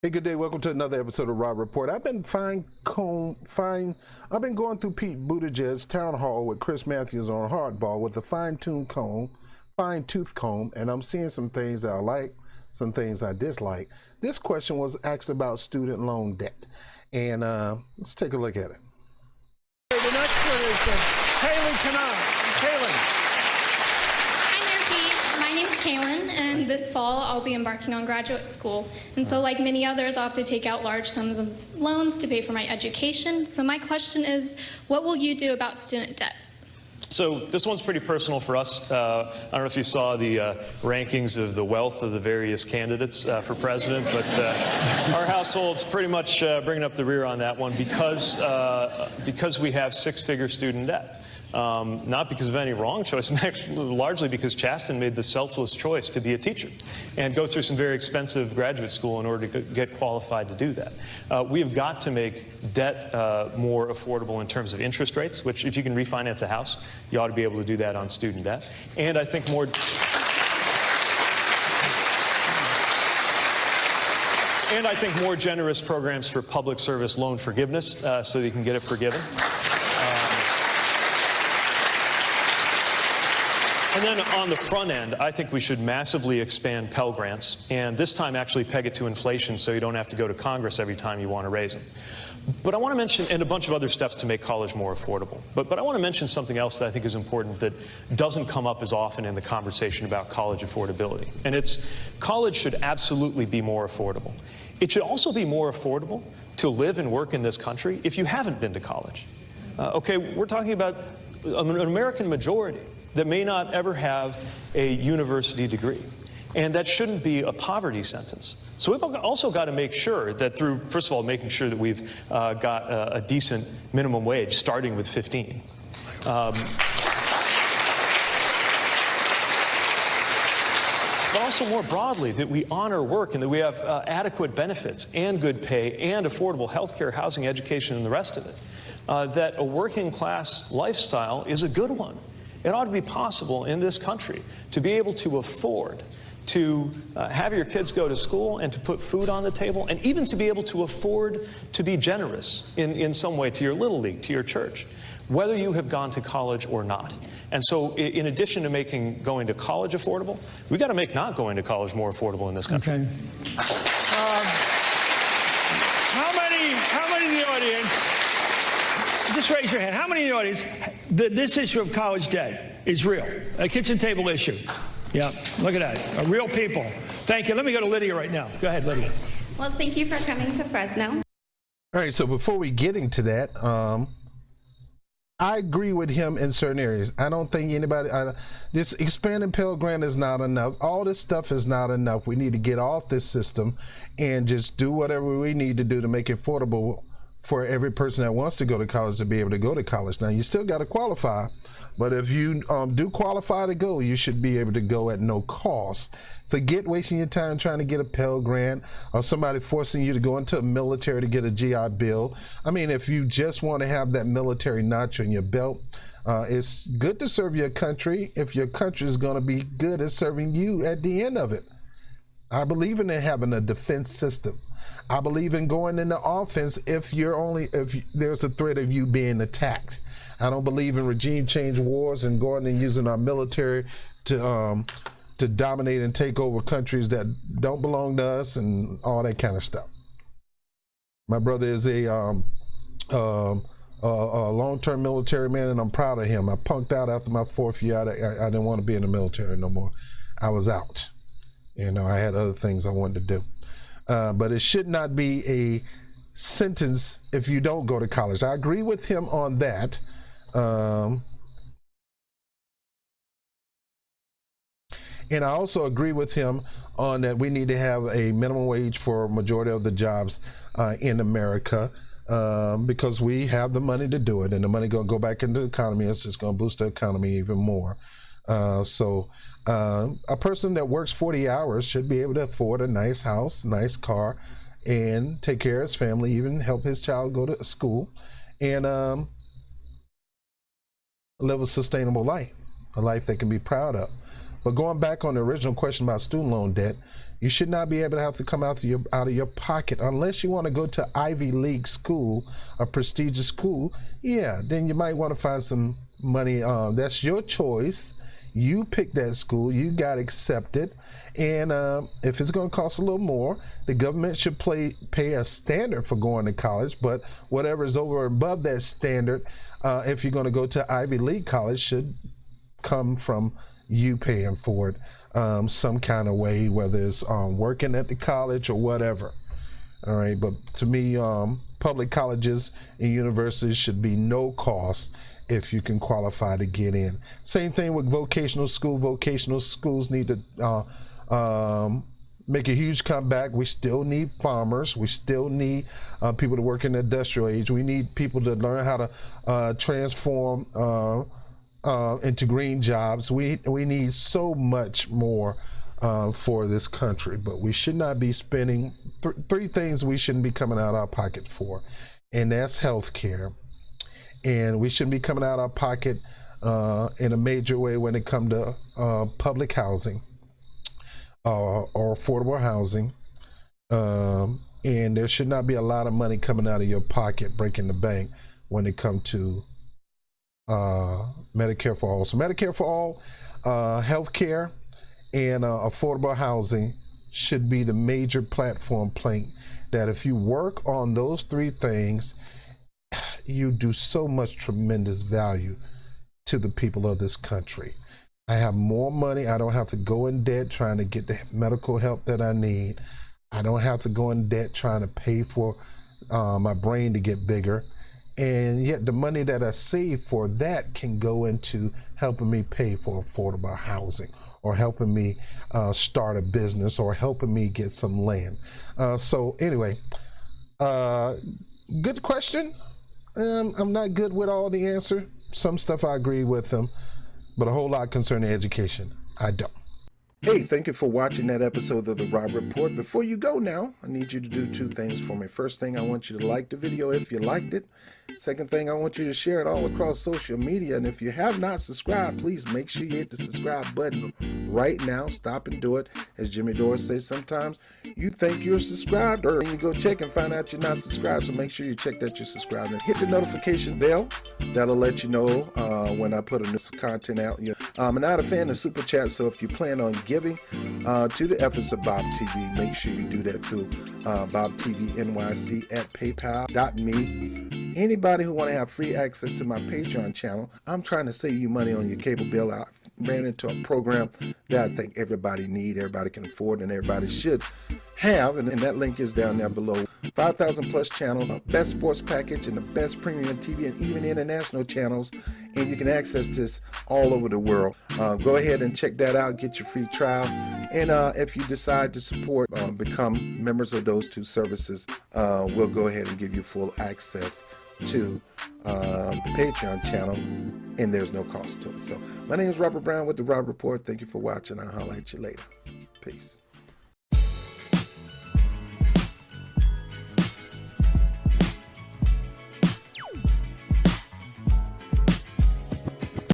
Hey, good day. Welcome to another episode of Rob Report. I've been going through Pete Buttigieg's town hall with Chris Matthews on hardball with a fine-tooth comb, and I'm seeing some things that I like, some things I dislike. This question was asked about student loan debt, and let's take a look at it. The next one is Haley Canard. Haley. My name's Kaylin, and this fall I'll be embarking on graduate school. And so like many others, I'll have to take out large sums of loans to pay for my education. So my question is, what will you do about student debt? So this one's pretty personal for us. I don't know if you saw the rankings of the wealth of the various candidates for president, but our household's pretty much bringing up the rear on that one because we have six-figure student debt. Not because of any wrong choice, actually largely because Chasten made the selfless choice to be a teacher and go through some very expensive graduate school in order to get qualified to do that. We have got to make debt more affordable in terms of interest rates, which if you can refinance a house, you ought to be able to do that on student debt. And I think more generous programs for public service loan forgiveness so that you can get it forgiven. And then on the front end, I think we should massively expand Pell Grants, and this time actually peg it to inflation so you don't have to go to Congress every time you want to raise them. But I want to mention, and a bunch of other steps to make college more affordable. But I want to mention something else that I think is important that doesn't come up as often in the conversation about college affordability. And it's college should absolutely be more affordable. It should also be more affordable to live and work in this country if you haven't been to college. Okay, we're talking about an American majority that may not ever have a university degree. And that shouldn't be a poverty sentence. So we've also got to make sure that through, first of all, making sure that we've got a decent minimum wage, starting with 15. But also more broadly, that we honor work and that we have adequate benefits and good pay and affordable health care, housing, education, and the rest of it. That a working class lifestyle is a good one. It ought to be possible in this country to be able to afford to have your kids go to school and to put food on the table, and even to be able to afford to be generous in some way to your little league, to your church, whether you have gone to college or not. And so in addition to making going to college affordable, we've got to make not going to college more affordable in this country. Okay. How many in the audience, just raise your hand, how many in the audience, this issue of college debt is real, a kitchen table issue? Yeah, look at that, real people. Thank you. Let me go to Lydia right now. Go ahead, Lydia. Well, thank you for coming to Fresno. All right, so before we get into that, I agree with him in certain areas. I don't think this expanding Pell Grant is not enough. All this stuff is not enough. We need to get off this system and just do whatever we need to do to make it affordable for every person that wants to go to college to be able to go to college. Now, you still got to qualify, but if you do qualify to go, you should be able to go at no cost. Forget wasting your time trying to get a Pell Grant or somebody forcing you to go into a military to get a GI Bill. I mean, if you just want to have that military notch on your belt, it's good to serve your country if your country is going to be good at serving you at the end of it. I believe in having a defense system. I believe in going into offense if there's a threat of you being attacked. I don't believe in regime change wars and going and using our military to dominate and take over countries that don't belong to us and all that kind of stuff. My brother is a long-term military man, and I'm proud of him. I punked out after my 4th year. I didn't want to be in the military no more. I was out. You know, I had other things I wanted to do. But it should not be a sentence if you don't go to college. I agree with him on that. And I also agree with him on that we need to have a minimum wage for a majority of the jobs in America because we have the money to do it, and the money going to go back into the economy. It's just going to boost the economy even more. So a person that works 40 hours should be able to afford a nice house, nice car, and take care of his family, even help his child go to school, and live a sustainable life, a life they can be proud of. But going back on the original question about student loan debt, you should not be able to have to come out of your pocket unless you want to go to Ivy League school, a prestigious school. Yeah, then you might want to find some money. That's your choice. You pick that school, you got accepted, and if it's going to cost a little more, the government should pay a standard for going to college, but whatever is over and above that standard, if you're going to go to Ivy League college, should come from you paying for it some kind of way, whether it's working at the college or whatever. All right, but to me, public colleges and universities should be no cost if you can qualify to get in. Same thing with vocational school. Vocational schools need to make a huge comeback. We still need farmers. We still need people to work in the industrial age. We need people to learn how to transform into green jobs. We need so much more for this country, but we should not be spending three things we shouldn't be coming out of our pocket for, and that's health care. And we shouldn't be coming out of our pocket in a major way when it comes to public housing or affordable housing. And there should not be a lot of money coming out of your pocket, breaking the bank, when it comes to Medicare for all. So Medicare for all, health care, and affordable housing should be the major platform plank that if you work on those three things, you do so much tremendous value to the people of this country. I have more money. I don't have to go in debt trying to get the medical help that I need. I don't have to go in debt trying to pay for my brain to get bigger. And yet the money that I save for that can go into helping me pay for affordable housing, or helping me start a business, or helping me get some land. So anyway, good question. I'm not good with all the answer. Some stuff I agree with them, but a whole lot concerning education, I don't. Hey, thank you for watching that episode of The Rob Report. Before you go now, I need you to do two things for me. First thing, I want you to like the video if you liked it. Second thing, I want you to share it all across social media. And if you have not subscribed, please make sure you hit the subscribe button right now. Stop and do it. As Jimmy Dore says, sometimes you think you're subscribed, or you go check and find out you're not subscribed. So make sure you check that you're subscribed and hit the notification bell. That'll let you know when I put a new content out. I'm not a fan of Super Chat, so if you plan on giving to the efforts of Bob TV, make sure you do that through Bob TV NYC at paypal.me. Anybody who want to have free access to my Patreon channel, I'm trying to save you money on your cable bill. I ran into a program that I think everybody need, everybody can afford, and everybody should have, and that link is down there below. 5,000 plus channel, best sports package, and the best premium TV, and even international channels, and you can access this all over the world. Go ahead and check that out, get your free trial, and if you decide to support, become members of those two services, we'll go ahead and give you full access to the Patreon channel, and there's no cost to it. So my name is Robert Brown with The Rob Report. Thank you for watching. I'll holler at you later. Peace.